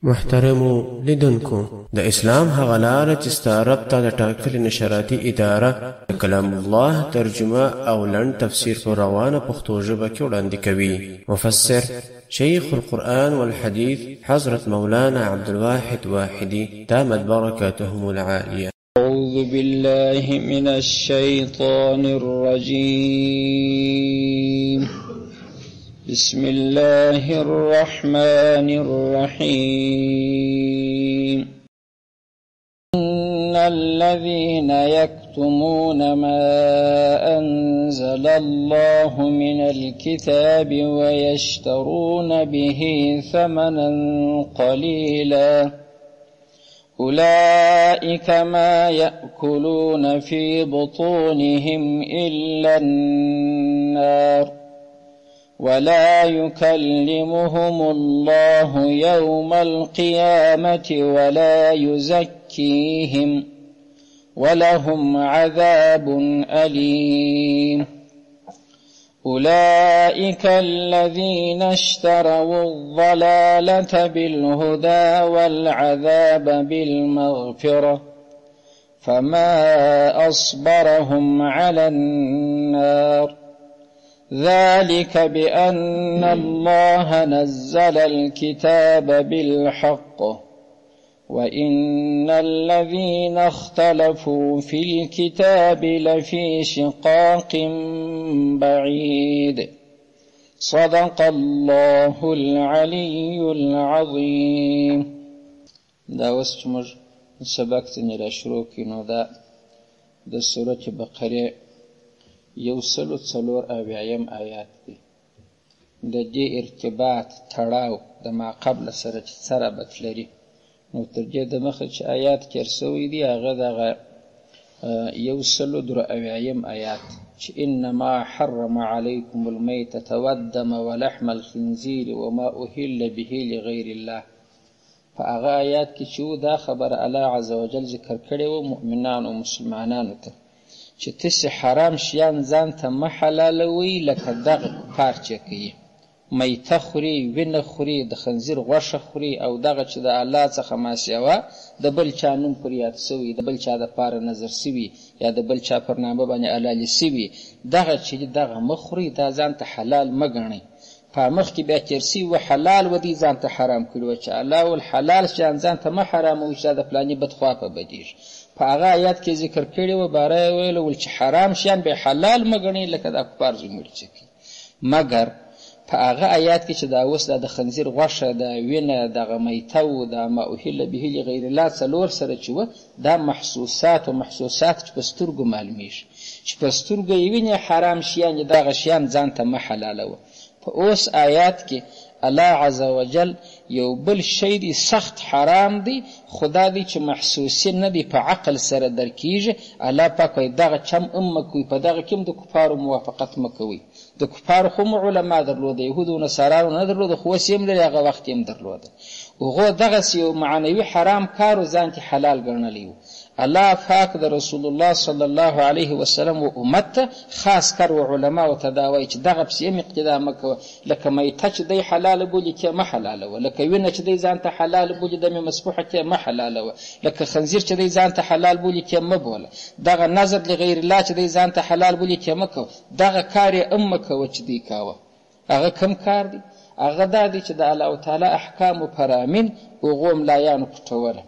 محترمو لیدونکو د اسلام هغه لاره چې ستا رب ته د ټاکلې نشراتي اداره د کلام الله ترجمه او لنډ تفسیر په روانه پښتو ژبه کې وړاندې کوي. مفسر شیخ القرآن والحديث حضرت مولانا عبدالواحد واحدي دامت بركاتهم العالية. أعوذ بالله من الشيطان الرجيم. بسم الله الرحمن الرحيم. إن الذين يكتمون ما أنزل الله من الكتاب ويشترون به ثمنا قليلا أولئك ما يأكلون في بطونهم إلا النار ولا يكلمهم الله يوم القيامة ولا يزكيهم ولهم عذاب أليم. أولئك الذين اشتروا الضلالة بالهدى والعذاب بالمغفرة فما أصبرهم على النار ذلك بأن الله نزل الكتاب بالحق وإن الذين اختلفوا في الكتاب لفي شقاق بعيد. صدق الله العلي العظيم. دا وسمر سبق تنرا شروع کینو دا د سورة بقره 140 آیات دی. د دې ارتباط تړاو د ما قبل سره سره بتلري نو تر دې د مخه چې آیات کې رسوي دي هغه دغه 140 آیات چې انما حرم عليكم الميتة والدم ولحم الخنزير وما أهل به لغير الله. فهغه آیات کې چې دا خبر الله عز وجل ذکر کړی و مؤمنان او مسلمانانو ته چې تاسې حرام شیان ځان ته مه حلالوئ لکه دغه کفار چې کوي میته خوري وینه خوري د خنزیر غوښه خوري او دغه چې د الله څخه ما سوا د بل چا نوم پر یاد سوي د بل چا دپاره نظر سوي یا د بل چا پر نامه باندې حلالې سوي دغه چې دغه مه خورئ دا ځان ته حلال مه ګڼئ. په مخکې بیا تېر سوي و حلال و دي ځان ته حرام کړي وه چې الله والحلال شیان ځان ته مه حراموئ چې دا د فلاني بدخوا په بدېږي. په هغه آیات کې ذکر کړي و باره یې ویلو ول چې حرام شیان به حلال مه ګڼئ لکه دا کفار زموږ چې کوي. مګر په هغه آیات کې چې دا اوس د خنزیر غوښه د وینه دغه میته و د ما اهل به لغیر الله څلور سره چې وه دا محسوسات او محسوسات چې په سترګو معلومیږي چې په سترګو یې وینې حرام شیان دغه شیان ځان ته مه حلالوه. په اوس آیات کې الله عز وجل یو بل شی دی سخت حرام دی خدا دی چې محسوسی نه دی په عقل سره درکیږي. الله پاک وایي دغه چم مکوئ په دغه کې هم د کفارو موافقت مه کوئ. د کفارو خو علما درلوده یهودو نصارانو نه درلوده خو اوس یې هم لري هغه وخت یې هم درلوده. هغو دغسې یو معنوي حرام کارو ځان کې حلال ګڼلی و. الله پاک د رسول الله صلی الله علیه وسلم و امت ته خاص کر و علماو ته دا وایي چې دغه پسې هم اقتدا مه کوه لکه میته چې دی حلاله بولي کې مه حلالوه لکه وینه چې دی ځان ته حلال بولي دمې مسفوحه کې مه حلالوه لکه خنزیر چې دی ځان ته حلال بولي کې مه بوله دغه نظر لغیر الله چې دی ځان ته حلال بولي کې مه کوه دغه کار یې هم مه کوه چې دی کاوه. هغه کم کار دی؟ هغه دا دی چې د الله تعالی احکامو پرامین هغو ملایانو پټوله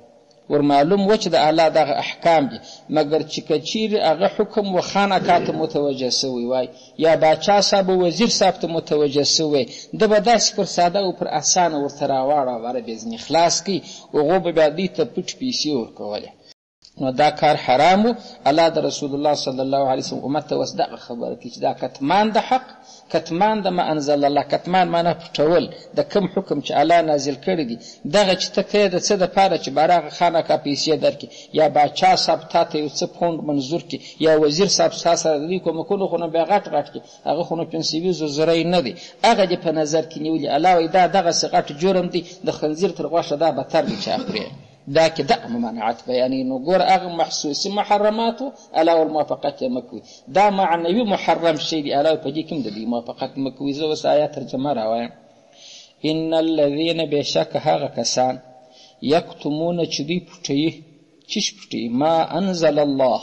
ور معلوم و چې د الله دغه احکام دي مګر چې که چیرې هغه حکم و خانقاه ته متوجه سوی وای یا باچا صاحب و وزیر صاحب ته متوجه سوی ده به داسې پر ساده او پر اسانه ورته راواړواره بېځنې خلاص کړي هغو به بیا دوی ته پټ پیسې ورکولې. نو دا کار حرام و. الله د رسول الله صلی الله علیه وسلم امت ته اوس دغه خبره کوي چې دا کتمان د حق کتمان د ما انزل الله کتمان معنی پټول د کوم حکم چې الله نازل کړی دی دغه چې ته کوې د څه دپاره چې باره هغه خانقاه پیسې درکړي یا باچا صاحب تا ته یو څه پونډ منظور کړي یا وزیر صاحب ستا سره د دوی کومکونو خو نو بیا غټ غټ کړي هغه خو نو پنسیویزو زری نه دی هغه دې په نظر کې نیولي. الله وایي دا دغسې غټ جرم دی د خنزیر تر غوښه دا بدتر دی چې خورې دا کې دا ممانعت بیانوي. نو ګوره هغه محسوسي محرماتو الله والموافقت یې مه کوي. دا معنوي محرم شی دی الله په دې کې هم د دې موافقت مه کوي. زه اوس آیات ترجمه راوایم. ان الذین بېشکه هغه کسان یکتمونه چې دوی پټوي. څه شي پټوي؟ ما انزل الله،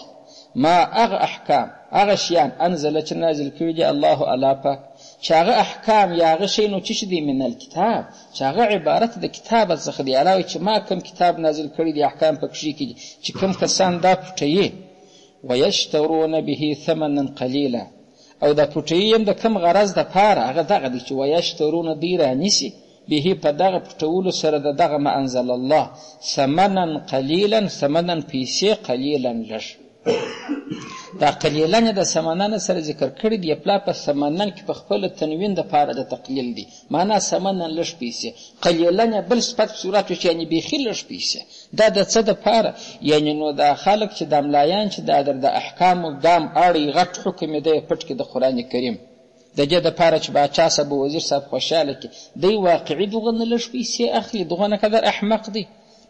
ما هغه احکام، هغه شیان انزله چې نازل کړي دي الله الله پاک، چې هغه احکام یا هغه شی نو څه شي دی؟ من الکتاب، چې هغه عبارت د کتاب څخه دی. الله وایي چې ما کوم کتاب نازل کړي دي احکام پکې دي چې کوم کسان دا پټوي. ویشترون به ثمنا قلیلا، او دا پټوي هم د کوم غرض دپاره؟ هغه دغه دی چې ویشترون دوی رانیسي به په دغه پټولو سره د دغه ما انزل الله ثمنا قلیلا، ثمنا پیسې، قلیلا لږ. دا قلیلن د ثمنن سره ذکر کړي دی. پلا په ثمنن کې په خپل تنوین د پاره د تقلیل دی، معنا ثمنن لږ پیسې، قلیلن بل صفت صورت چې یعنی بیخي لږ پیسې. دا د څه د پاره؟ یعنی نو دا خلک چې د ملایان چې د احکام دام اړي غټ حکم دی پټ کې د قران کریم د دې دپاره چې باچا صاحب وزیر صاحب خوشحاله کړي. دی واقعي دغه نه لږ پیسې اخلي، دغه نه قدر احمق دی.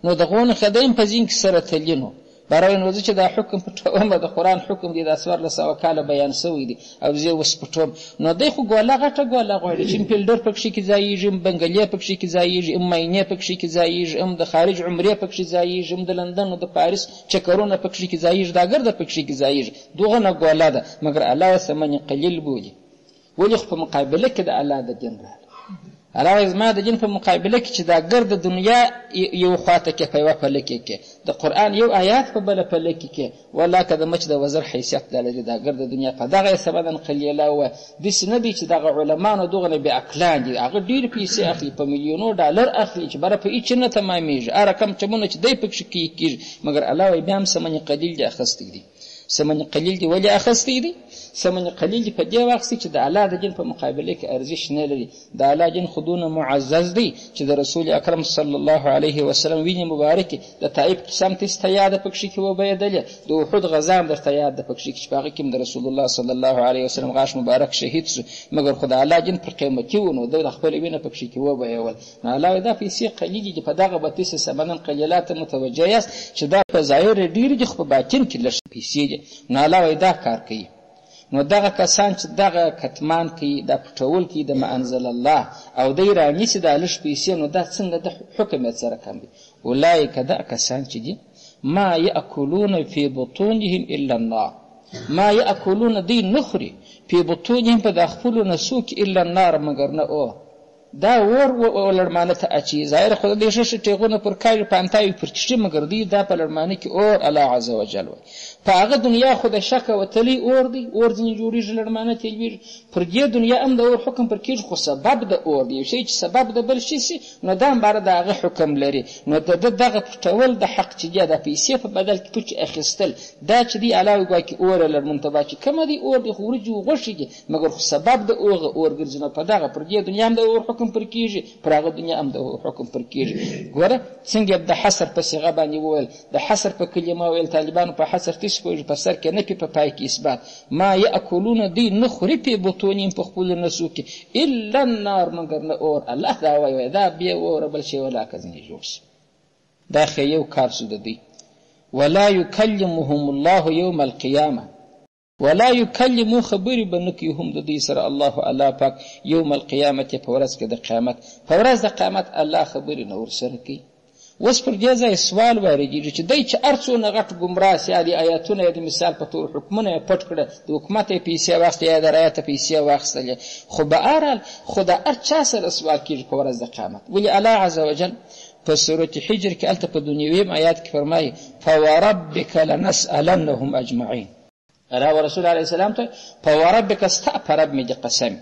نو دغه نه خدای په ځین کې سره تلینو برای نو چې دا حکم پټوم د قرآن حکم دی د 1400 کاله بیان شوی دی او زه اوس پټوم. نو دی خو ګوله غټه ګوله غواړي چې پیلډر پکښې کې ځایېږي، بنګلې پکښې کې ځایېږي، ماینې پکښې کې ځایېږي، د خارج عمرې پکښې ځایېږي، د لندن او د پاریس چکرونه پکښې کې ځایېږي، دا ګرده پکښې کې ځایېږي. دغه نه ګوله ده، مګر الله ثمن قلیل بولي. ولې خو په مقابله کې د الله د دین راغلی. الله وایي زما د دین په مقابله کې چې دا ګرد دنیا یو خواته کې په یوه پله کې د قرآن یو آیات په بله پله کې والله که د مچ د وزر حیثیت لري دا ګرد دنیا په دغه ثمنا قلیله وه. داسې نه دی چې دغه علمانو دغه نه بېعقلان دي، هغه ډېرې پیسې اخلي، په میلیونو ډالر اخلي چې بره په هېڅ نه تمامېږي. هر رقم چمونه چې دی پکښې کېږي، مګر الله وایي بیا هم ثمن قلیل دی اخیستی دی. ثمن قلیل دی ولې اخیستی دی؟ ثمن قلیل دی په دې وخت چې د الله د دین په مقابله کې ارزش نه لري. د الله دین خودونه معزز دی چې د رسول اکرم صلی الله علیه وسلم وینې مبارکې د طائف قسم تسته یاده پکښې کې وبیدلې، د احد غزا هم درته یاد ده پکښې کې چې په هغه کې هم د رسول الله صلی الله علیه وسلم غاښ مبارک شهید سو، مګر خو د الله دین پر قیمتي و نو د خپله وینه پکښې کې وبیول. نو الله وایي دا پیسې قلیلې دي، په دغه بتیسه ثمنا قلیلات متوجه یاست چې دا په ظاهر ډېرې دي خو په باطن کې لږ پیسې دي. نو الله وایي دا کار کوي. نو دغه کسان چې دغه کتمان کوي، دا پټول کوي د ما انزل الله او دی رانیسي دا لږ پیسې، نو دا څنګه د حکم یې سره کم دی؟ اولئک دا کسان چې دي ما یأکلون فی بطونهم الا النار، ما یأکلون دی نخوري فی بطونهم په د خپلو نسو کې الا النار مګر نه اور. دا اور لړمانه ته اچي، ظاهر خو د ښه ټیغونه پر کاږي پانتاوي پر چشي، مګر دی دا په لړمانه کې اور الله عز وجل وایي. په هغه دنیا خو د شکه وتلی اور دی، اور ځینې جوړېږي لړمانه تلوېږي. پر دې دنیا هم د اور حکم پر کېږي، خو سبب د اور دی، یو شی چې سبب د بل شي سي نو دا هم باره د هغه حکم لري. نو د ده دغه پټول د حق چې دی د پیسې په بدل کې پوچ اخیستل دا چې دی الله وایي ګواکې اوره لړمنتبا چې کومه دی اور دی خو وریجې و غوښې دي، مګر خو سبب د هغه اور ګرځي. نو په دغه پر دې دنیا هم د اور حکم پر کېږي، پر هغه دنیا هم د حکم پر کېږي. ګوره څنګه د حصر په صیغه باندې وویل، د حصر په کلمه ویل، طالبانو په حصر تېس پوهېږي په سر کې نه په پای کې اثبات. ما یأکلون دی نه خوري په بطونهم په خپلو نسو کې الا النار مګر نه اور. الله دا وایي دا بیا اوره بل شی ولاکه ځینې جوړ شي. دا خو یو کار شو د دوی. ولا یکلمهم الله یوم القیامه، ولا یکلمو خبرې به نه کوي هم د دوی سره الله الله پاک یوم القیامت په ورځ کې د قیامت، په ورځ د قیامت الله خبرې نه ورسره کوي. اوس پر دې ځای سوال واردېږي چې دی چې هر څونه غټ ګمراه سي، د ایتونه یې د مثال په طور حکمونه یې پټ کړه، د حکومت یې پیسې واخیستې یا د رعیته پیسې واخیستلې، خو بهرحال خو د هر چا سره سوال کېږي په ورځ د قیامت. ولې الله عز وجل په سورة حجر کې هلته په دنیویم آیات کې فرمایي فوربک لنسألنهم اجمعین. الله ورسول علیه السلام ته فوربک ستا په رب مې د قسم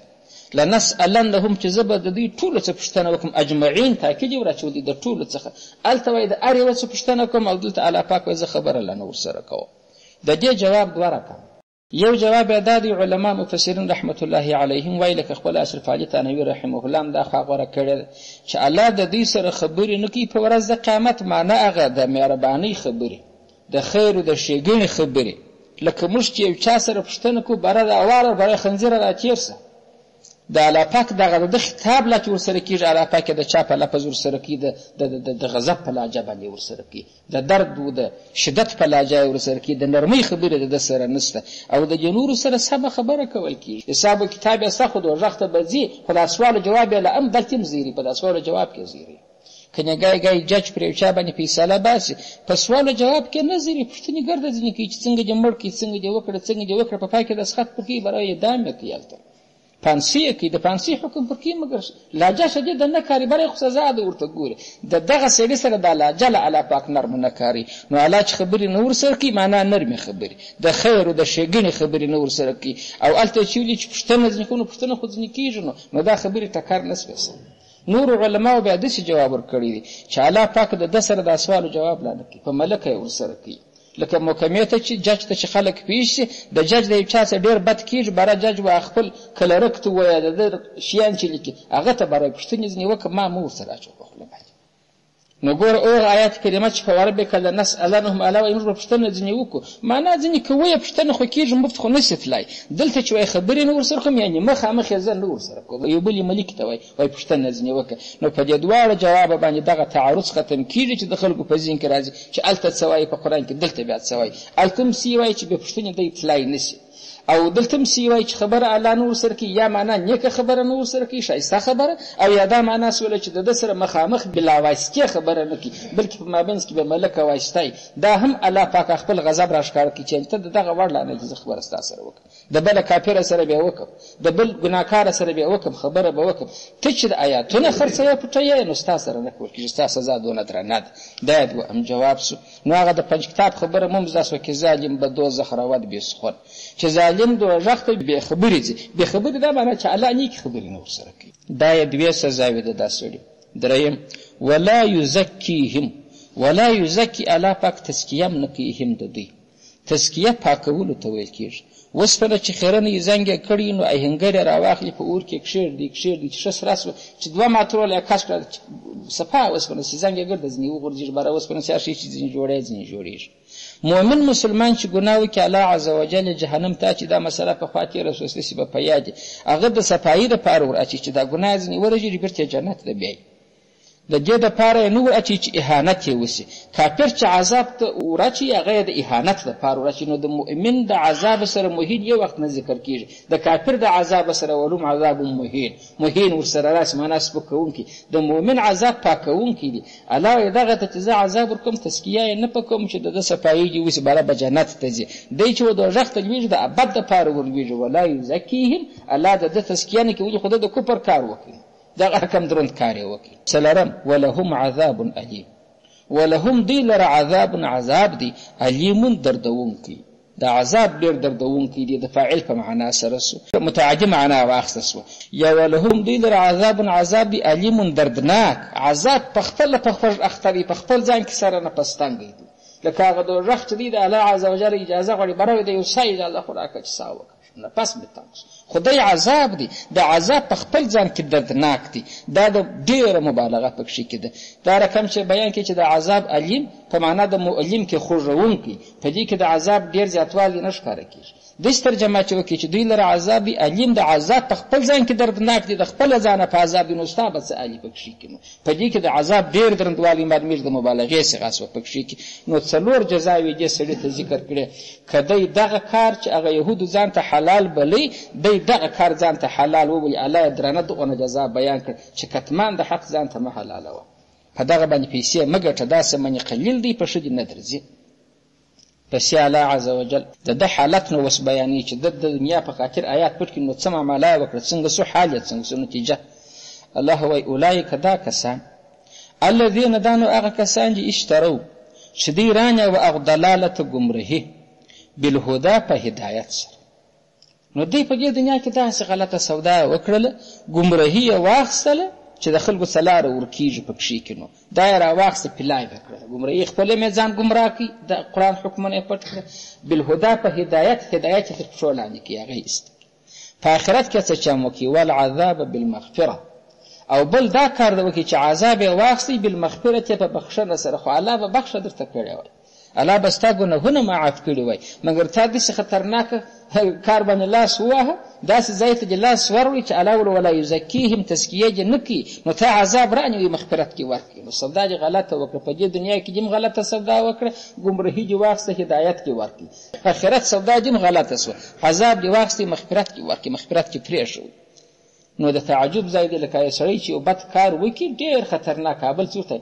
لنسألنهم چې زه به د دوی ټولو څه پوښتنه وکړم، اجمعین تاکید یې وراچولی د ټولو څخه. هلته وایي د هر یوه څه پوښتنه کوم او دلته الله پاک وایي زه خبره لا نه ورسره کوم. د دې جواب دوه رقم. یو جواب یې دا دی، علما مفسرین رحمت الله علیهم وایي لکه خپل اشرف علي تانوي رحمه الله هم دا خوا غوره کړې ده چې الله د دوی سره خبرې نه کوي په ورځ د قیامت، معنا هغه د مهربانۍ خبرې، د خیر او د ښېګڼې خبرې. لکه موږ چې یو چا سره پوښتنه کوو بره د اواره بره خنزیره راتېر شه، د الله پاک دغه د خطاب لا چې ورسره کېږي الله پاک د چا په لفظ ورسره کوي، د غضب په لهجه باندې ورسره کوي، د درد او د شدت په لهجه ورسره کوي، د نرمۍ خبرې د ده سره نشته، او د نورو سره سمه خبره کول کېږي. حساب و کتاب یې سته خو دوزخ ته به ځي، خو دا سوال و جواب یې له هم دلته هم زیري، په دا سوال و جواب کې زیري. که نګای ګای جج پر یو چا باندې فیصله باسي په سوال جواب کې نه ځي پوښتنې ګرده ځینې کوي چې څنګه دې مړ کړي څنګه دې وکړه څنګه دې وکړه په پای کې دستخط پر کوي برای اعدام یې کوي هلته پانسي یې کوي د پانسي حکم پر کوي مګر لهجه شدیده نه کاري برای خو سزا ده ورته ګوري د دغه سړي سره دا لهجه له الله پاک نرمه نه کاري نو الله چې خبرې نه ورسره کوي معنا نرمې خبرې د خیر او د ښېګڼې خبرې نه ورسره کوي او هلته چې ویلي چې پوښتنه ځینې کوو نو پوښتنه خو ځینې کېږي نو دا خبرې ټکر نه سوې سره نور علماو بیا داسې جواب ورکړی دی چې الله پاک د ده سره دا سوالو جواب لا نه کوي په ملکه یې ورسره کوي لکه محکمې ته چې جج ته چې خلک پیش شي د جج د یو چا څه ډېر بد کېږي باره جج به خپل کلرک ته ووایه د ده شیان چې لیکي هغه ته به پوښتنې ځینې وکړه ما مه ورسره اچوه په خوله باندې نو ګوره هغه آیات کریمه چې په وربک لنسألنهم الا وایي موږ به پوښتنه ځینې وکړو معنا ځینې که ویې پوښتنه خو کېږي مفت خو نسي تلای دلته چې وایي خبرې نه ورسره کوم یعنې مخامخ یې زه نه ورسره کوم یو بل یې ملیک ته وایي پوښتنه ځینې وکړه نو په دې دواړه جوابه باندې دغه تعارض ختم کېږي چې د خلکو په ذهن کې راځي چې هلته څه وایي په قرآن کې دلته بیا څه وایي هلته هم څه وایي چې بې پوښتنې دی تلای نه شي او دلته هم څه وایي چې خبره الله نه ورسره کوي یا معنا نیکه خبره نه ورسره کوي ښایسته خبره او یا دا معنا سوله چې د ده سره مخامخ بلاواسطې خبره نه کوي بلکې په مابینځ کې به ملکه واسطه دا هم الله پاک خپل غضب راښکاره کوي چې ته د دغه وړ لا نه چې زه خبره ستا سره وکړم د بله کافره سره بیا وکړم د بل ګناهکاره سره بیا وکړم خبره به وکړم ته چې د آیاتونه خرڅوې پټوې نو ستا سره نه کول کېږي ستا سزا دونه درنه ده دا یې دوهم جواب سو نو هغه د پنج کتاب خبره مو هم زده سوه که ظالم به دوزخ رود بېسخون چې ظالم دوزخ ته بې خبرې ځي بې خبرې دا معنی چې الله نیکې خبرې نه ورسره کوي دا یې دوې سزاوې ده دا سړي دریم ولا یزکي الله پاک تزکیه هم نه کوي هم د دوی تزکیه پاکولو ته ویل کېږي اوسپنه چې خیرنه یې زنګ یې کړي نو اهنګر یې راواخلي په اور کې کښېږدي چې ښه سره سوه چې دوه ماتروله یې کش کړه صفا اوسپنه چې زنګ یې ګرده ځینې وغورځېږي باره اوسپنه چې هر شی چې ځینې جوړېږي مؤمن مسلمان چې ګناه وکړي الله عز وجل جهنم ته چې دا مسله پخوا تېره سوه ستاسې به په یاد هغه د صفایي دپاره ور اچي چې دا ګناه ځینې ورژېږي بېرته یې جنت ته بیایي د دې دپاره یې نه ور اچي چې اهانت یې وسي کافر چې عذاب ته ور اچي هغه یې د اهانت دپاره ور اچي نو د مؤمن د عذاب سره مهین یو وخت نه ذکر کېږي د کافر د عذاب سره ولوم عذاب مهین ورسره راسي معنا سپکوونکي د مؤمن عذاب پاکوونکي دي الله وایي دغه ته چې زه عذاب ورکوم تزکیه یې نه پکوم چې د ده صفایي دې وسي باره به جنت ته ځي دی چې و دوزخ ته لوېږي د ابد دپاره ور لوېږي ولا یزکیهم الله د ده تزکیه نه کوي خو ده د کفر کار وکړي دغه حکم دروند کار یې وکړي څلورم ولهم عذاب علیم ولهم دوی لره عذاب دی علیم دردونکی دا عذاب ډېر دردونکی دی د فاعل په معنا سره سو متعدي معنا واخیسته سوه یا ولهم دوی لره عذاب دی علیم دردناک عذاب په خپله په خوږ اختر په خپل ځان کې سره نه پستنګی دی لکه هغه دوزخ چې دی د الله عز وجل اجازه غواړي بره د یو سا اجازه خو راکړه چې سا وکړه نفس مې تنګ شو خدای عذاب دی د عذاب په خپل ځان کې دردناک دی دا د ډېره مبالغه پکښې کې ده دا رقم چې بیان کې چې د عذاب علیم په معنا د مؤلم کې خوږونکی په دې کې د عذاب ډېر زیاتوالی نه ښکاره کېږي داسې ترجمه چې وکړي چې دوی لره عذاب وي علیم د عذاب په خپل ځان کې دردناک دی د خپله ځانه په عذاب دی نو ستا به څه علي پکښې کې نو په دې کې د عذاب ډېر درندوالی معلومېږي د مبالغې صیغه سوه پکښې کې نو څلور جزاوې دې سړي ته ذکر کړې که دی دغه کار چې هغه یهودو ځان ته حلال بلی دی دغه کار ځان ته حلال وبولي الله یې درنه دغونه جزا بیان کړ چې کتمان د حق ځان ته مه حلالوه په دغه باندې پیسې مه ګټه دا څه قلیل دی په ښه دې نه درځي پس الله عز وجل د ده حالت نو اوس بیانوي چې د دنیا په خاطر آیات پټ کړي نو څه معامله یې وکړه څنګه سو حال یې څنګه سو نتیجه الله وایي اولئک دا کسان الذین دا نو هغه کسان چې اشترو چې دوی رانیوه اغضلالة ګمرهي بالهدا په هدایت سره نو دوی په دې دنیا کې داسې غلطه سودا وکړله ګمرهي یې واخیستله چې د خلکو څه لاره ورکېږي پکښې کې نو دا یې راواخیسته پلای به کړه ګمراهي خپله مې ځان ګمراه کړي د قرآن حکمونه یې پټ کړه بالهدا په هدایت یې تر پښو لاندې کړي هغه یې ایسته په آخرت کې څه چم وکړي والعذاب بالمغفره او بل دا کار ده وکړي چې عذاب یې واخیستی بالمغفرت یې په بخښنه سره خو الله به بخښه درته کړې وای الله به ستا ګناهونه معاف کړي وای مګر تا داسې خطرناکه کار باندې لاس وواهه داسې ځای ته دې لاس وروړي چې الله ولا یزکیهم تزکیه دې نه کړي نو ته عذاب رانیوي مغفرت کې ورکړي نو سودا دې غلطه وکړه په دې دنیا کې دې غلطه سودا وکړه ګمراهي دې واخیسته هدایت کې ورکړي آخرت سودا دې غلطه سوه عذاب دې واخیستې مغفرت کې ورکړي مغفرت کې پرېښود نو د تعجب ځای دی لکه یو سړی چې یو بد کار وکړي ډېر خطرناک بل څه ورته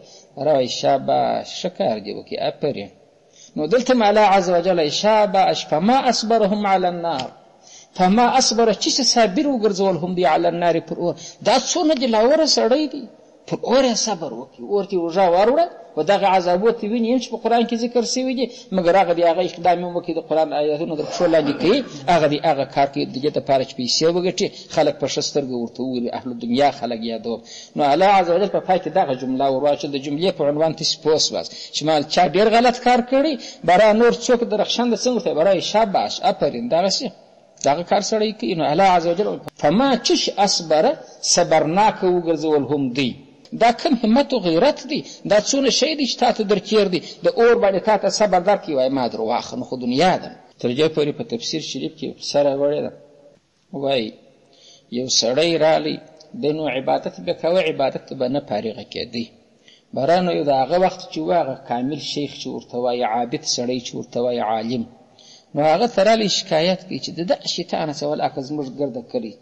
راوایي شاباش ښه کار دې وکړي افرین. نو دلته م الله عز وجل شاباش فما اصبرهم على النار فما اصبر چې صابر وګرځول هم دی على النار پر اور. دا څونه دلاوره سړی دی پر اور یې صبر وکړي اور ته روژه واروړه و دغه عذابات ویني چې په قرآن کې ذکر سوي دي مګر هغه دی هغه اقدام یې وکړي د قرآن آیاتونه در پښو لاندې کوي هغه دی هغه کار کوي د دې دپاره چې پیسې وګټي خلک په ښه سترګه ورته وګوري اهل دنیا خلک یادوم. نو الله عز وجل په پای کې دغه جمله ورواچوله د جملې په عنوان تاسې پوه سواست چې ما چا ډېر غلط کار کړی برا نور څوک درخشنده څنګه ورته برای شاباش افرین دغسې دغه کار سړی کوي. نو الله عز وجل فما چش اصبره صبرناکه وګرځول هم دی دا کم همت و غیرت دی دا څونه شی دی چې تا ته درکیر دی د اور باندې تا ته صبر درکړي وایي ما در واخه نو خو دنیا ده. تر دې پورې په تفسیر شریف کې کیسه راوړې ده وایي یو سړی رالی د نو عبادت به کوه عبادت به نه فارغه کېدی برانو یو د هغه وخت چې و هغه کامل شیخ چې ورته وایي عابد سړی چې ورته وایي عالم نو هغه ته رالی شکایت کوي چې د دغه شیطانه څه ولکه زموږ ګرده کړي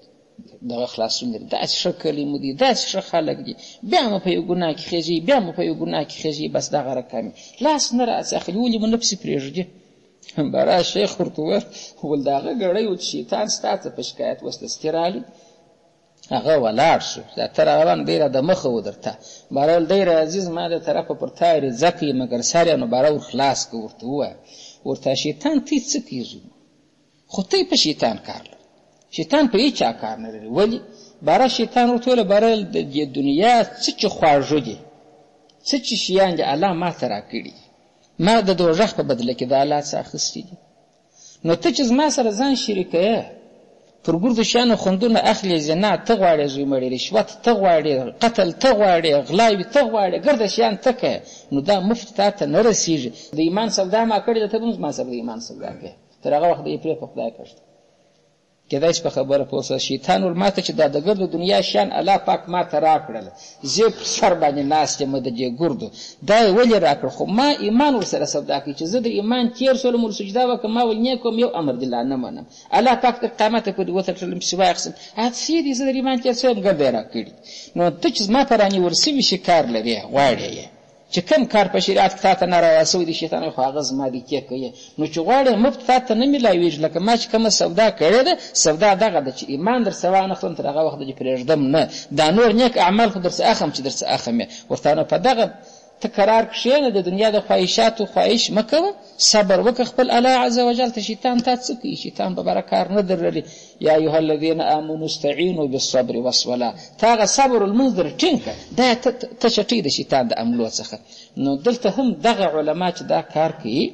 دغه خلاصون لري داسې ښه کلمو دي داسې ښه خلک دي بیا مو په یو ګناه کې خېژي بیا مو په یو ګناه کې خېژي بس دغه رقم لاس نه راڅخلي ولې مو نفسې پرېږدي برا شیخ ورته وویل د هغه ګړی و چې شیطان ستا څه په شکایت وسلستې رالي هغه ولاړ شو دا ته راغلم دی را د مخه و درته بهرحال دی عزیز ما د طرفه پر تا رضا کوي مګر سر یې نو باره ور خلاص که ورته ووایه ورته شیطان تی څه کېږي خو تی په شیطان کار لري شیطان په هیچا کار نه لري ولې باره شیطان ورته ویله باره د دې دنیا څه چې خواږه دي څه چې شیان دي الله ما ته راکړي ما د دوژخ په بدله کې د الله څه اخیستي دي نو ته چې زما سره ځان شریکوې پر ګردو شیانو خوندونه اخلي زنا ته غواړې زوی مړې رشوت ته غواړې قتل ته غواړې غلاوي ته غواړې ګرده شیان ته کوې نو دا مفت تا ته نه رسېږي د ایمان سودا ما کړې ده ته به هم زما سره د ایمان سودا کوې تر هغه وخت به یې پرې په خدای کښته کېدای شي په خبره پوه سه شیطان ول ما ته چې دا د ګردو دنیا شیان الله پاک ما ته راکړل زه پر سر باندې ناست یم د دې ګردو دا یې ولې راکړ خو ما ایمان ورسره سودا کوي چې زه د ایمان تېر شولم ورسجده وکړم ما ول نیک کوم یو امر د الله نه منم الله پاک تر قیامته پورې وتړلم چې واخیستم هسې دې زه د ایمان تېر شوی یم ګرده یې راکړي نو ته چې زما په رانیول سوي شي کار لرې غواړې یې چې کوم کار په شریعت کې تا ته ناروا سوی دی شیطان خو هغه زما دې کې کوي نو چې غواړې مفت تا ته نه میلاویږي لکه ما چې کومه سودا کړې ده سودا دغه ده چې ایمان در سره وانخلم تر هغه وخت دې پرېږدم نه دا نور نیک اعمال خو در څه اخم چې در څه اخم یې ورته نو په دغه ته قرار کښېنه د دنیا د خواهشاتو خواهش مه کوه صبر وکړه خپل الله عز وجل ته شیطان تا څه کوي شیطان به بره کار نه در لري یا ایها الذین آمنوا استعینوا بالصبر والصلاة تا هغه صبر المنځ در ټینګ کړه دا ته چټۍ د شیطان د عملو څخه نو دلته هم دغه علما چې دا کار کوي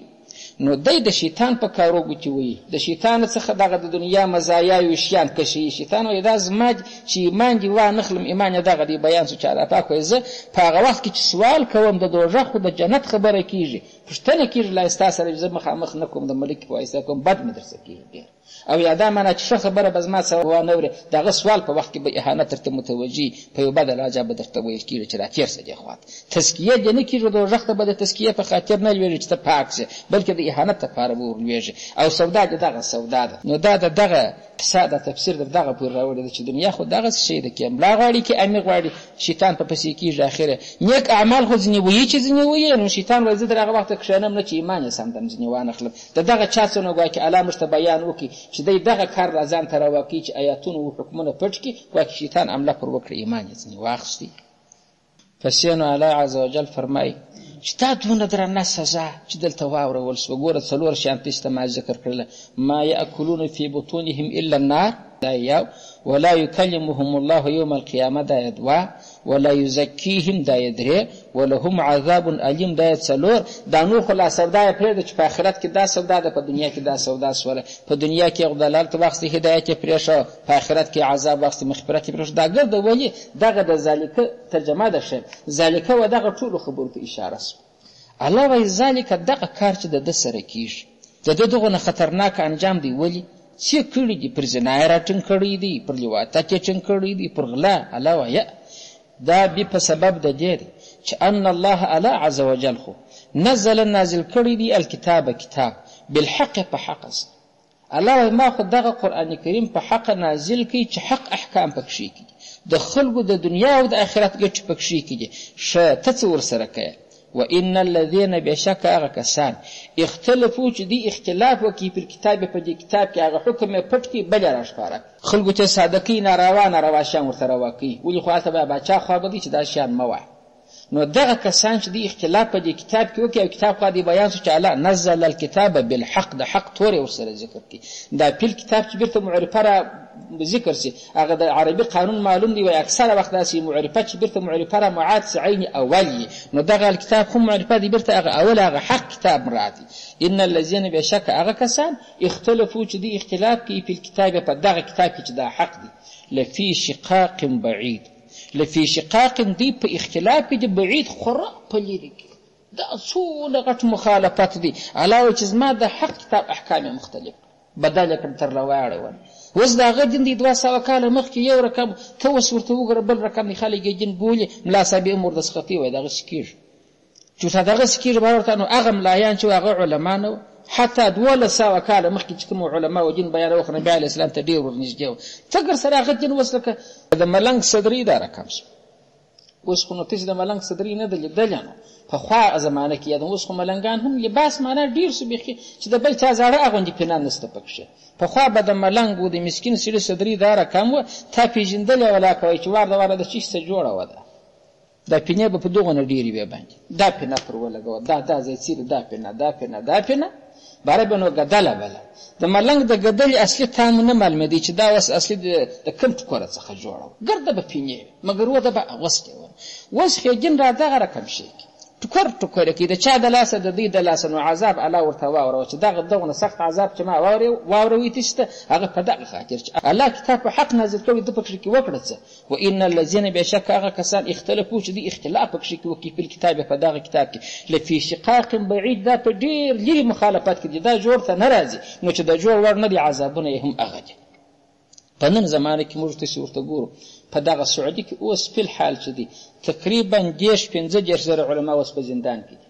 نو دی د شیطان په کارو ګوتې وایي د شیطان څخه دغه د دنیا مزایاوې شیان کشوي شیطان وایي دا زما چې ایمان دې وانخلم ایمان یې دغه دی بیان شو چې الله پاک وایي زه په هغه وخت کې چې سوال کوم د دوژخ خو د جنت خبره کېږي پوښتنه کېږي لا ستا سره زه مخامخ نه کوم د ملک په وایسته کوم بد مې درسه کېږي ډېر او یا دا معنا چې ښه خبره به زما څه وانه اورې د هغه سوال په وخت کې به اهانت درته متوجي په یو بده لهجه به درته ویل کېږي چې راتېر شه دې خواته تزکیه دې نه کېږي دوژخ ته به د تزکیې په خاطر نه لوېږي چې ته پاک شې بلکې د اهانت لپاره به ورلوېږي او سودا دې دغه سودا ده نو دا د دغه قصه د تفسیر در دغه پورې راوړې ده چې دنیا خو دغسې شی ده کې املا غواړي کې امې غواړي شیطان په پسې کېږي اخره نیک اعمال خو ځینې ویي چې ځینې ویي نو شیطان وایي زه تر هغه وخته کښېنم نه چې ایمان یې سمدم ځینې وانخلم د دغه چا څه نه ګواکې الله موږ ته بیان وکړي چې دی دغه کار را ځان ته راواقعي چې ایاتونه و حکمونه پټ کړي ګواکې شیطان عمله پر وکړي ایمان یې ځینې واخیستی پسې نو الله عز وجل فرمایي چې دا دونه درنه سزا چې دلته واورول سوه ګوره څلور شیان تاسې ته ما ذکر کړله ما یأکلون فی بطونهم الا النار دا یو ولا یکلمهم الله یوم القیامه دا یې دوه ولا یزکیهم دا یې درې ولهم عذاب علیم دا یې څلور دا نور خو لا سودا یې پرېږده چې په آخرت کې دا سودا ده په دنیا کې دا سودا سوله په دنیا کې یې دلالت واخیستې هدایت یې پرېښه په آخرت کې عذاب واخیستې مغفرت یې پرېښه دا ګرده ولې دغه د ذالکه ترجمه ده ښه ذالکه و دغه ټولو خبرو ته اشاره سوه الله وایي ذالکه دغه کار چې د ده سره کېږي د ده دغونه خطرناک انجام دی ولې څه کړي دي پر زنا یې راټینګ کړی دي پر لواطت یې ټینګ کړی دي پر غلا الله وایه دا بې په سبب د دې دی چې ان الله الله عز وجل خو نازل کړی دی الکتاب کتاب بالحق په حق سره الله وایي ما خو دغه قرآن کریم په حق نازل کوي چې حق احکام پکښې کړي، د خلکو د دنیا او د آخرت ګټې پکښې کړي. ښه ته څه ورسره کوې؟ وان الذین بېشکه هغه کسان اختلفو چې دوی اختلاف وکړي په کتاب په دې کتاب کې هغه حکم یې پټ کړي بل یې راښکاره خلکو ته ساده کوي، ناروا شیان ورته روا کوي. ولې خو هلته به باچا خوا به دی چې دا شیان مه وایه. نو دغه کسان چې دوی اختلاف په دې کتاب کې وکړي او کتاب خوا دې بیان شو چې الله نزل الکتاب بالحق، د حق تورې ورسره ذکر کړي. دا پیل کتاب چې بیرته معرفه را ذکر سي هغه د عربي قانون معلوم دی، وایي اکثره وخت داسې معرفه چې بیرته معرفه را معاد سي عین اول وي. نو دغه کتاب خو معرفه دی بیرته هغه اول هغه حق کتاب مراد دی. ان الذین بېشکه هغه کسان اختلفو چې دوی اختلاف کوي په کتاب په دغه کتاب کې چې دا حق دی لفی شقاق بعید، لفی شقاق دی په اختلاف کې د بعید خورا په لرې کې دا څونه غټ مخالفت دی. الله وایي چې زما د حق کتاب احکام یې مختلف بدل یې کړم تر له واړه اوس د هغه دین دی 200 کاله مخکې یو رقم، ته اوس ورته وګوره بل رقم دی. خلک یې دین بولي ملا صاحب یې عمر دسخطي وایي دغسې کېږي چې ورته دغسې کېږي به ورته. نو هغه ملایان چې هغه علما نه وو حتی 1200 کاله مخکې چې کوم علما و دین بیان وکړ نبي علیه السلام ته ډېر ورنږدې وو. ته ګر سره هغه دین اوس لکه د ملنګ صدري دا رقم شو. اوس خو نو ته چې د ملنګ صدري نه ده لیدلی نو پخوا زمانه کې یادم اوس خو ملنګان هم لباس معنا ډېر سو بیخي چې د بل چا زاړه اغوندي پناه نسته پکښې. پخوا به د ملنګ و د مسکین سړي صدري دا رقم وه تا پېژندلی ولا کوئ چې وار د واره د چی څه جوړه وه دا پینې به په دغو نه ډېرې وې باندې دا پینه پر ولګوه دا ځای څیرې دا پینه باره به نو ګدله بله د ملنګ د ګدلې اصلي تام نه معلومېدی چې دا اوس اصلي د کوم ټوکره څخه جوړه وه ګرده به پینې وې مګر و ده به وسکې وه. اوس خېجن را دغه رقم شی ټوکر کې د چا د لاسه د دوی د لاسه نو عذاب الله ورته واوروه چې دغونه سخت عذاب چې ما واوروي تشته هغه په دغه خاطر چې الله کتاب په حق نازل کړی ده پکښې کې وکړه څه. وان الذین بېشکه هغه کسان اختلفو چې دوی اختلاف پکښې کې وکړي په کتاب په دغه کتاب کې لفي شقاق بعید دا په ډېر لرې مخالفت کې دي دا جوړ ته نه راځي. نو چې د جوړ وړ نه دي عذابونه یې هم هغه دي. په نن زمانه کې موږ تاسې ورته ګورو په دغه سعودي کې اوس فی الحال چې دي تقریبا 10-15 زره علما اوس په زندان کې دي.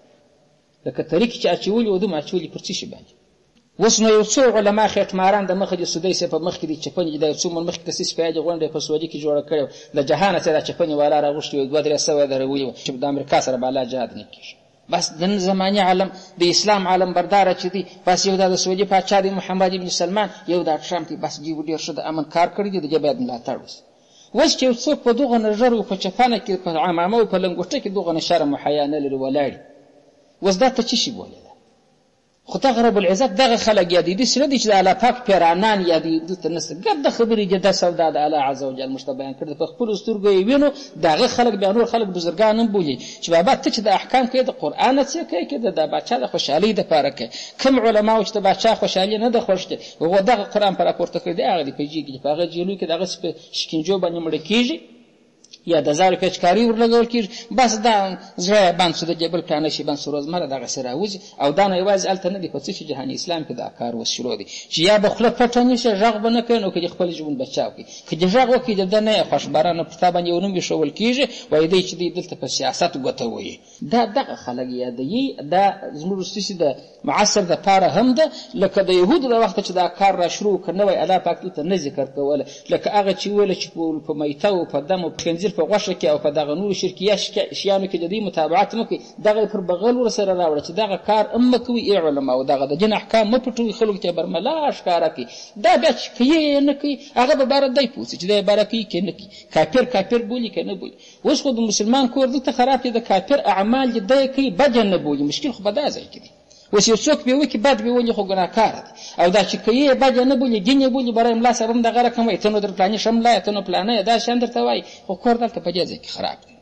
لکه طریق چې اچولي و دوم اچولي پر څه شي باندې. اوس نو یو څو علما خېټماران د مخه د سودۍ صاحب په مخکې دي چپنې د یو څو من مخکې کسیس پیاجې غونډه په سعودي کې جوړه کړې د جهانه څخه دا چپنې والا راغوښتي وي 2-3 سوه درولي وه چې د امریکا سره به الله جهاد نه کېږي. بس د نن زماني عالم د اسلام عالم برداره چې دی بس یو دا د سعودي پاچا دی محمد ابن سلمان یو دا ټرمپ دی بس دوی ډېر ښه د امن کار کړی دی د دې باید ملاتړ وشي. اوس چې یو څوک په دغه نژر و په چپانه کې په عمامه و په لنګوټه کې دغه نه شرم و حیا نه لري ولاړي اوس دا ته څه شي بولې ده. خو دغه رب العزت دغه خلک یادوي داسې نه دي چې د الله پاک پیرانان یادوي دلته نسته ګرده خبرې دي دا سودا د الله عز وجل موږ ته بیان کړي په خپلو سترګو یې وینو د هغه خلک بیا نور خلک بزرګان هم بولي چې بابا ته چې د احکام کوې د قرآن نه څه کوې که د باچا د خوشحالۍ دپاره کوې. کوم علماو چې د باچا خوشحالي نه ده خوښ دی هغو دغه قرآن په راپورته کړی دی هغه دې په جې کې په هغه جیلو کې دغسې په شکنجو باندې مړه کېږي یا د زارو پیچکاري ورلګول کېږي بس دا زړه یې بند شو د جبل پلانه شي بند شو روزمره دغسې راوځي او دا نه یوازې هلته نه دي په څه شي جهان اسلام کې دا کار اوس شروع دی چې یا به خوله پټه نه شي غږ به نه کوي نو که دې خپل ژوند بچاو کړي که دې غږ وکړي د ده نه یې خوښ بارانه پر تا باندې یو نوم ایښول کېږي وایي دی چې دی دلته په سیاست ګوته وهي. دا دغه خلک یادوي دا زموږ ستاسې د معصر دپاره هم ده لکه د یهودو د وخته چې دا کار را شروع کړ نوی الله پاک دلته نه ذکر کوله لکه هغه چې ویله چې په میته او په دم او په خنزیر په غوښه کې او په دغه نورو شرکیه شیانو کې د دوی متابعت مه کوئ دغه یې پر بغل ورسره راوړه چې دغه کار هم مه کوئ ای علماو دغه د دین احکام مه پټوئ خلکو ته یې برملا ښکاره کړي. دا بیا چې کوي یې نه کوي هغه به باره دی پوه چې دی باره کوي که نه کوي کافر بولي که نه بولي. اوس خو د مسلمان کور دلته خراب دی د کافر اعمال چې دی کوي بد نه بولي مشکل خو په دا ځای کې دی. اوس یو څوک به وکړي بد به ولي خو ګناهکاره دی او دا چې کوي یې بد یې نه بولي دین یې بولي برای ملا صاحب هم دغه رقم وایي ته نو در پلانې شمله ته نو پلانه یې دا شیان درته وایي خو کور دلته په دې ځای کې خراب دی.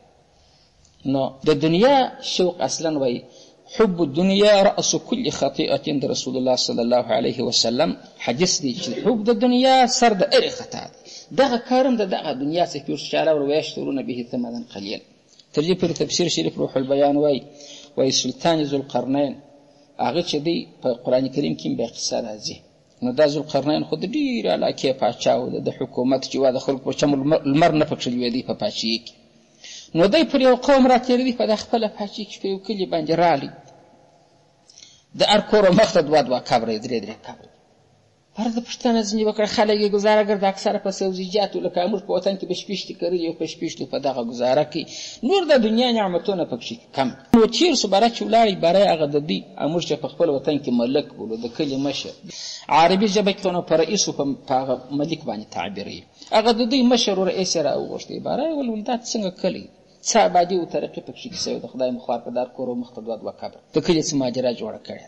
نو د دنیا شوق اصلا وایي حب الدنيا رأس كل خطيئة د رسول الله صلی الله علیه وسلم حدیث دی چې حب د دنیا سر د هرې خطا دی. دغه کارم د دغه دنیا څخه پیور شاله ور ویشترون به ثمنا قلیلا. تر دې پورې تفسیر شریف روح البیان وایي سلطان ذوالقرنین هغه چې دی په قرآن کریم کې به قصه راځي. نو دا ذوالقرنین خو د ډېرې علاقې پاچا و د حکومت چې وا د خلکو په چم لمر نه پکښې لوېدی په پاچاهۍ کې. نو دی پر یو قوم راتېروي په د خپله پاچاهۍ کې په یو کلي باندې رالی د هر کور مخ ته 2 قبره 3 قبره هر د پوښتنه ځینې وکړه خلک یې ګزاره ګرد اکثره په سبزیجاتو لکه امور په وطن کې بشپشتي کرلي او بشپشتو په دغه ګزاره کوي نور د دنیا نعمتونه پکښې کم نو تېر سو باره چې ولاړی باره هغه د دوی امور چې په خپل وطن کې ملک بولو د کلي مشر عربي ژبه کې نو په رئیس په هغه ملک باندې تعبیروي هغه د دوی مشر و رئیس یې راوغوښتی باره یې ول دا څنګه کلی څه ابادي او ترقي پکښې کیسه د خدای مخوار په دار کور او مخ ته دوه قبر د کلي څه ماجرا جوړه کړې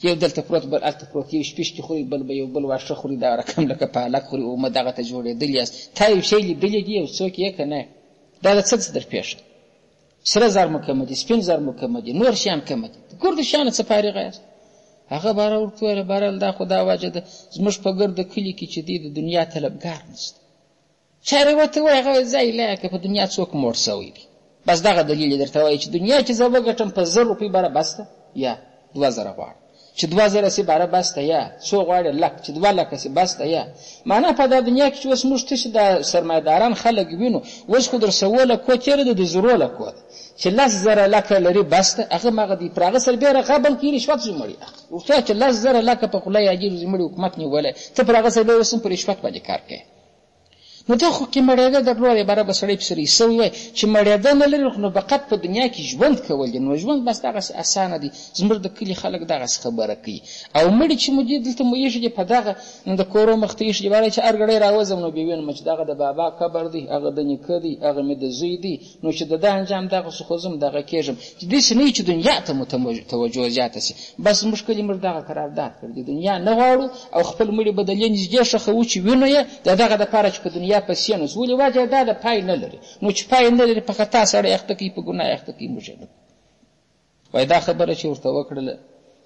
یو دلته پروت بل هلته پروت یو شپېشتي خوري بل به یو بل واښه خوري دا رقم لکه پالک خوري اومه دغه ته جوړېدلي یاست تا یو شی لیدلی دي یو څوک یې که نه دا د څه څه در پېښه سره زر مو کمه دي سپین زر مو کمه دي نور شیان کمه دي د ګردو شیانه څه فارغه یاست هغه باره ورته ویله بهرحال دا خو دا وجه ده زموږ په ګرد کلي کې چې دی د دنیا طلبګار نشته چارې ورته وایي هغه وایي ځای لا که په دنیا څوک موړ سوی دی بس دغه دلیل یې درته وایي چې دنیا کې زه وګټم په 1000 روپۍ باره بس ده یا 2000 غواړم چې 2000 سي باره بس ده یا څو غواړي لک چې 2 لکه سي بس ده یا معنا په دا دنیا کې چې اوس موږ تاسو د سرمایه‌داران خلک وینو اوس خو در سوله کو چیرې د زرو لکو چې 10,000 لکه لري بس ده هغه مغه دی پراغه سر به رقابل کې رشوت زمړي ورته چې 10,000 لکه په خلای اجیر زمړي حکومت نیولای ته پراغه سر به وسم پر رشوت باندې کار کوي نو ته خو کې مړېده درلودې باره به سړی پسې رسوي وای چې مړېده نه لري نو فقط په دنیا کې ژوند کول دي نو ژوند بس دغسې اسانه دی زموږ د کلي خلک دغسې خبره کوي او مړي چې مو دي دلته مو ایښي دي په دغه د کورو مخ ته ایښي دي باره چې هر ګړی راوځم نو بیا وینم چې دغه د بابا قبر دی هغه د نیکه دی هغه مې د زوی دی نو چې د ده انجام دغسې خو زم دغه کېږم چې داسې نه وي چې دنیا ته مو توجه زیاته سي بس موږ کلي موږ دغه قرارداد کړی دی دنیا نه غواړو او خپل مړي به د لې نږدې ښخوو چې وینو یې د دغه دپاره چې په دنیا پسې نوس ولې وجه دا د پای نه لري نو چې پای نه لري په خطا سړی اخته کوي په ګناه اخته کوي موږ یې نه وایي دا خبره چې ورته وکړله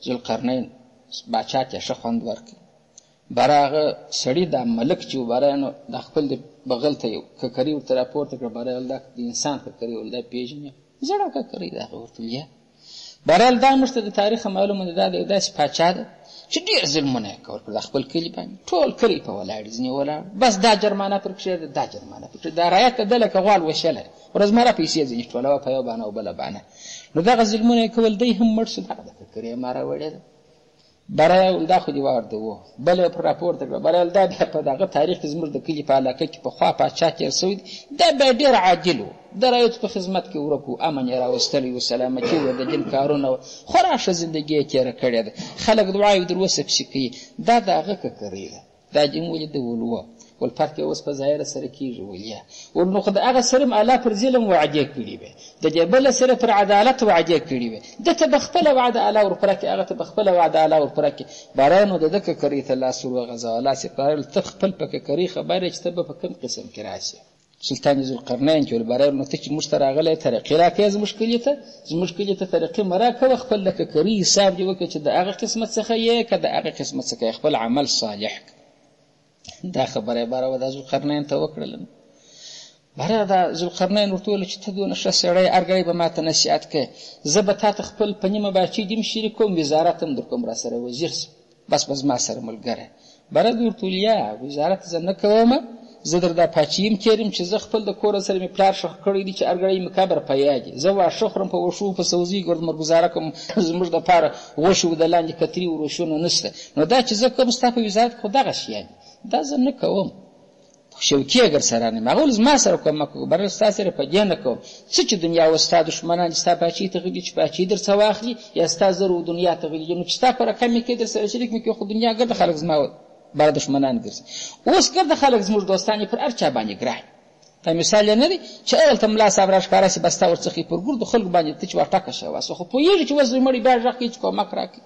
ذوالقرنین باچا ته ښه خوند ورکړي باره هغه سړي دا ملک چې و باره نو دا خپل د بغل ته یو ککري ورته راپورته کړه باره دا د انسان ککري ول دا پېژنې زړه ککري د هغه ورته ویل بهرحال دا موږ ته د تاریخه معلومه ده دا د یو داسې پاچا ده چې ډېر ظلمونه یې کول پر خپل کلي باندې ټول کلي په ولاړ ځینې ولاړ بس دا جرمانه پر کښې ده دا جرمانه پر کښې دا رایت ته ده لکه غوال وشلی ورځمره پیسې ځینې ټولوه په یو بانه او بله بانه نو دغه ظلمونه یې کول دی هم مړ شو دغه د ککرې ما راوړې ده بره دا خو دې واورده و بله یې پر راپورته کړه بره دا بیا په دغه تاریخ کې زموږ د کلي په علاقه کې پخوا پاچا تېر سوی دی دا بیا ډېر عاجل و د رایتو په خدمت کې ورک و امن یې راوستلی و سلامتي و د دین کارونه و خورا ښه زندګي یې تېره کړې ده خلک دعاوې در اوسه پسې کوي دا د هغه ککرۍ ده دا جیم ولې ده ول و ول فرق یې اوس په ظاهره سره کېږي ولیا ول نو خو د هغه سره هم الله پر ظلم وعدې کړي وې د دې بله سره پر عدالت وعدې کړي وې ده ته به خپله وعده الله ورپوره کړي هغه ته به خپله وعده الله ورپوره کړي باره نو د ده ککرۍ ته لاس ور وغځوه لاس یې پرارل ته خپل په ککرۍ خبر یې چې ته به په کوم قسم کې راسې سلطان ذوالقرنین چې ولباره نو ته چې موږ ته راغلی ترقي راکوې زموږ کلي ته ترقي مه راکوه خپل د ککرۍ حساب دې وکړه چې د هغه قسمت څخه یې که د هغه قسمت څخه خپل عمل صالح دا خبره یې باره دا ذوالقرنین ته وکړله باره دا ذوالقرنین ورته ویل چې ته دونه ښه سړی هر ګړی به ما ته نصیحت کوې زه به تا ته خپل په نیمه باچۍ دې هم شریک کوم وزارت هم در کوم را سره وزیر سم بس به زما سره ملګری باره دې ورته ویل یا وزارت زه نه کومه زه در دا پاچي یم تېر یم چې زه خپل د کوره سره مې پلار ښخ کړی دی چې هر ګړی مې قبر په یاد دي زه واښه خورم په وښو په سوزي ګردمر ګزاره کوم زموږ دپاره غوښې د لاندې کتري وروشونه نشته نو دا چې زه کوم ستا په وزارت خو دغه شیان دا زه نه کوم شوکي اگر سره نه هغه زما سره کومک وکړه بره ستا سره په دې نه کوم څه چې دنیا اوس ستا دښمنان دي ستا پاچۍ ته غلي چې پاچۍ در څه واخلي یا ستا زر و دنیا ته غلي نو چې ستا په رقم مې کې در سره شریک مې کې خو دنیا ګرده خلک زما باره دښمنان ګرځي اوس ګرده خلک زموږ دوستان یې پر هر چا باندې ګران دا مثال یې نه دی چې اول ته ملا صاحب راښکاره سي بس تا ورڅخه په ګردو خلکو باندې ته چې ورټکه شوه خو پوهېږي چې اوس مړي بیا غږ کوي چې کومک راکړي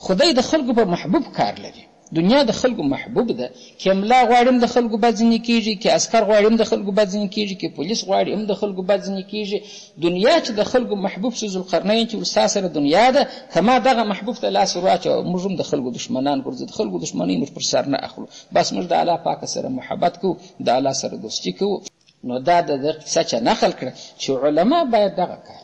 خدای د خلکو په محبوب کار لري دنیا د خلکو محبوب ده کې ملا غواړم د خلکو بد ځینې کېږي کې عسکر غواړم د خلکو بد ځینې کېږي کې پولیس غواړي هم د خلکو بد ځینې کېږي دنیا چې د خلکو محبوب سي ذوالقرنین چې ستا سره دنیا ده که ما دغه محبوب ته لاس ور واچوه موږ هم د خلکو دښمنان ګرځو د خلکو دښمنۍ موږ پر سر نه اخلو بس موږ د الله پاکه سره محبت کوو د الله سره دوستي کوو نو دا د ده قصه چا نقل کړه چې علما باید دغه کار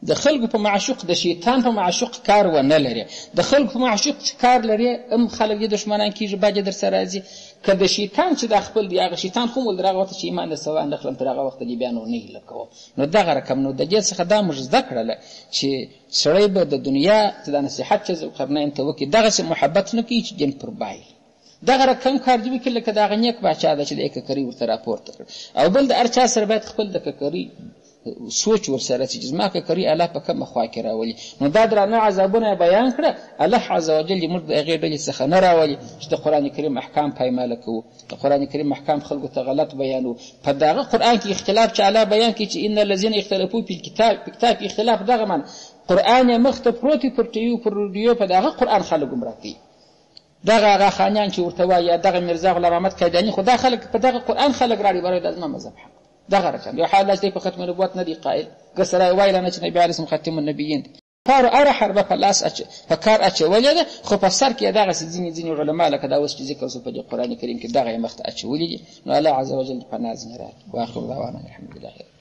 د خلکو په معشوق د شیطان په معشوق کار ونه لري د خلکو په معشوق کار لري هم خلک یې دښمنان کېږي بعد یې در سره راځي که د شیطان چې دا خپل دی هغه شیطان خو ول در هغه وخت چې ایمان د سوا نه خلم تر هغه وخت دې بیا نور نه هیله کوم نو دغه رقم نو د دې څخه دا موږ زده کړله چې سړی به د دنیا چې دا نصیحت چې ذوالقرنین ته وکړي دغسې محبت نه کوي چې جن پر بایلي دغه رقم کار دې وکړي لکه د هغه نیک باچا ده چې د ککرۍ ورته راپورته کړ. او بل د هر چا سره باید خپل د ککرۍ سوچ ورسره چې زما ککرۍ الله په کومه خوا کې راولي. نو دا درانه عذابونه بیان کړه، الله عز وجل موږ د هغې ډلې څخه نه راولي چې د قرآن کریم احکام پایماله کوو، د قرآن کریم احکام خلکو ته غلط بیانو. په دغه قرآن کې اختلاف چې الله بیان کړي چې ان الذین اختلفوا فی الکتاب، په کتاب کې اختلاف دغه معنی قرآن یې مخ ته پروت وي پر ټیو پر رډیو، په دغه قرآن خلک ګمراه کوي. دغه هغه خانیان چې ورته وایي یا دغه میرزا غلام محمد قیداني، خو دا خلک په دغه قرآن خلک راړي بروي دا زما مذهب حق دغه رقم. یو حال داسې په ختم نبوت نه دی قائل، که سره وایي نه چې نبي علیه السلام ختم النبیین دی. هره حربه په لاس په کار اچولې ده، خو په سر کې دغسې ځینې علما لکه دا اوس چې ذکر شو په دې قرآن کریم کې دغه یې مخ ته اچولي دي. نو الله عز وجل پناه ځینې راکړي. واخر دعوانا الحمدلله.